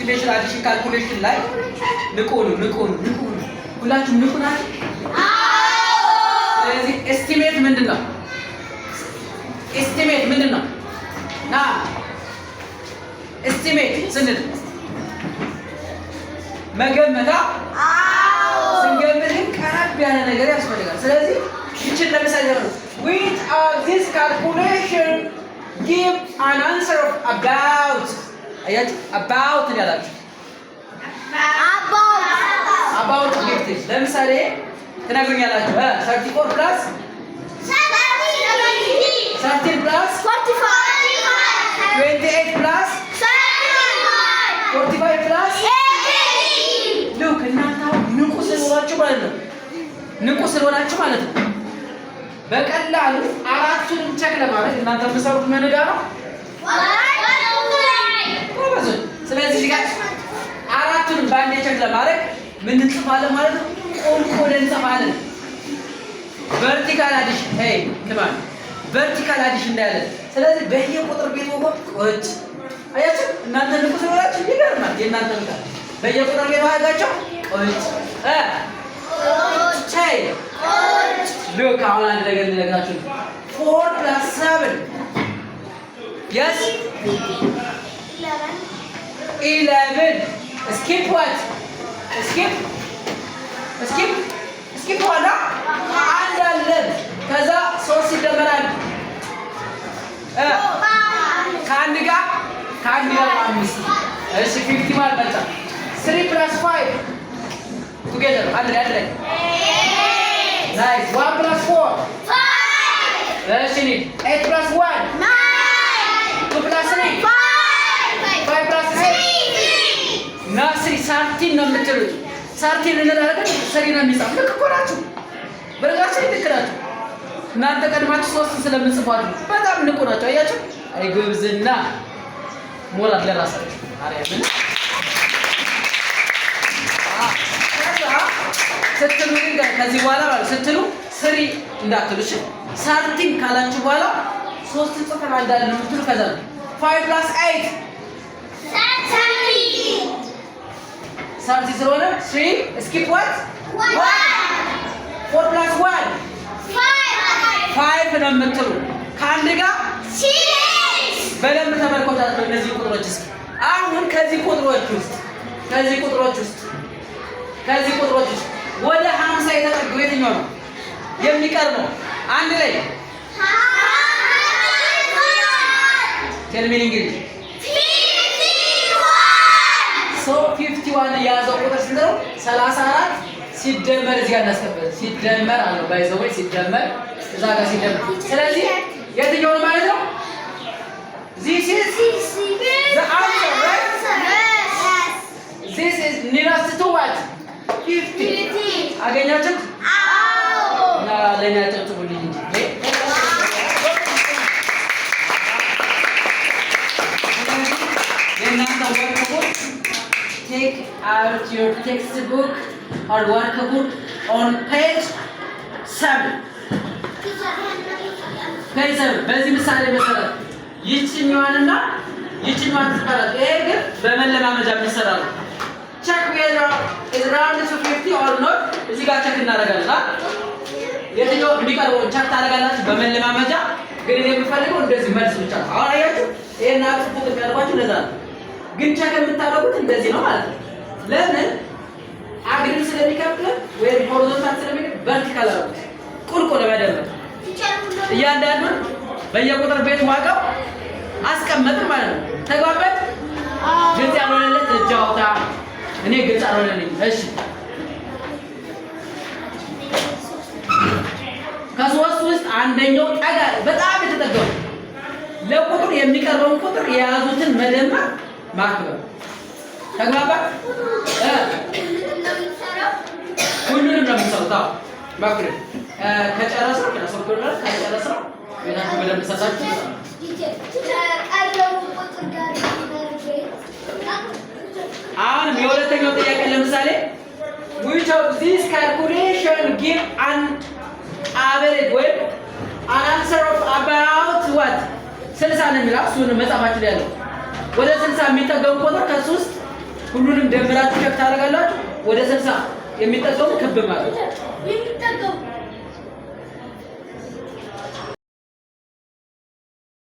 estimation addition calculation ላይ ንቁ ሁላችሁም ንቁ ናችሁ? ስለዚህ estimate ምንድነው? ና estimate ስንል መገመታ ስንገምት ቀረብ ያለ ነገር ያስፈልጋል። ስለዚህ ይችን ለምሳሌ ነው which of this calculation give an answer of about አያችሁ about ያላችሁ about gift ለምሳሌ ትነግሩኛላችሁ 34 plus 13 plus 45 28 plus 45 plus look እናንተ ንቁ ስለሆናችሁ ማለት ነው በቀላሉ አራቱንም ቼክ ለማድረግ እናንተ የምትሰሩት ምን ጋር ነው? ስለዚህ እዚህ ጋር አራቱንም ባንዴ ቼክ ለማድረግ ምን እንጽፋለን ማለት ነው? ቁልቁል እንጽፋለን። ቨርቲካል አዲሽን ቨርቲካል አዲሽን እንዳያለን። ስለዚህ በየቁጥር ቤት ወቆት ቁጭ አያችሁ እናንተ ንቁ ስለሆናችሁ ይገርማል። የእናንተ ልካ በየቁጥር ቤት ዋጋቸው ቁጭ look አሁን አንድ ነገር ልነግራችሁ 4 plus 7 yes 11 skip what skip ዋላ አንድ አለን ከዛ 3 ይደመራል ከአንድ ጋር 5 እሺ 50 ማለት መጣ 3 plus 5 together አንድ ላይ nice 1 plus 4 5 let's see 8 plus 1 9 2 plus 3 5 plus 6 nasri ሳንቲም ነው የምትሉት ሳንቲም እንላለን ሰሪና የሚጻፍ ልክ እኮ ናችሁ በረጋችሁ ልክራችሁ እናንተ ቀድማችሁ 3 ስለምጽፏት በጣም ንቁ ናችሁ አያችሁ አይ ግብዝና ሞራል ለራሳችሁ አሪያምን ስትሉ ግን ከዚህ በኋላ ማለት ስትሉ ስሪ እንዳትሉ እሺ ሳንቲም ካላችሁ በኋላ 3 ጽፈን አንዳለ ነው የምትሉ ከዛ 5 plus 8 ሳንቲም ስለሆነ 3 skip what 1 4 plus 1 5 ነው የምትሉ ከአንድ ጋር 6 በደንብ ተመልከቷቸው እነዚህ ቁጥሮች እስኪ አሁን ከዚህ ቁጥሮች ውስጥ ወደ 50 የተጠጉ የትኛው ነው የሚቀርበው? አንድ ላይ tell me in English 51 so 51 ያዘው ቁጥር ስንት ነው? 34 ሲደመር እዚህ ጋር እናስቀምጥ ሲደመር አለው ባይዘው ሲደመር እዛ ጋር ሲደመር ስለዚህ የትኛው ነው ማለት ነው? this is the answer right? yes this is nearest to what 50 አገኛችሁ? አዎ ና ለኛ ተጥቡልኝ እንጂ የእናንተ workbook take out your textbook or workbook on page 7 በዚህ ምሳሌ መሰረት ይችኛዋንና ይችኛዋን ተቀራጭ ይሄ ግን በመለማመጃ የሚሰራ ነው check whether is round to 50 or not እዚህ ጋር ቼክ እናደርጋለን የትኛው እንዲቀርበው ቼክ ታደርጋላችሁ በመለማመጃ ግን እኔ የምፈልገው እንደዚህ መልስ ብቻ ነው አሁን አያችሁ ይሄን አጥፉት የሚያደርጓችሁ ለዛ ግን ቼክ የምታደርጉት እንደዚህ ነው ማለት ነው ለምን አግሪ ስለሚከፍል ወይ ሆሪዞንታል ስለሚከፍል ቨርቲካል አድርጉት ቁልቁል በደንብ እያንዳንዱ በየቁጥር ቤት ዋጋው አስቀመጥን ማለት ነው ተግባበት ግልጽ ያልሆነለት እጃውታ እኔ ግልጽ አልሆነልኝ እሺ ከሶስት ውስጥ አንደኛው ጠጋ በጣም የተጠጋው ለቁጥር የሚቀርበውን ቁጥር የያዙትን መደመር ማክበር ተግባባ ሁሉንም ነው የምትሰሩት ማክበር ከጨረሰው ቤታችሁ በደንብ ሰጣችሁ አሁን የሁለተኛው ጥያቄ ለምሳሌ which of these calculation give an average ወይ an answer of about what 60 ነው የሚለው እሱን መጻፋችሁ ያለው ወደ 60 የሚጠጋው ቁጥር ከሱ ውስጥ ሁሉንም ደምራችሁ ቸክ ታደርጋላችሁ። ወደ 60 የሚጠቀሙ ክብ ማለት ነው።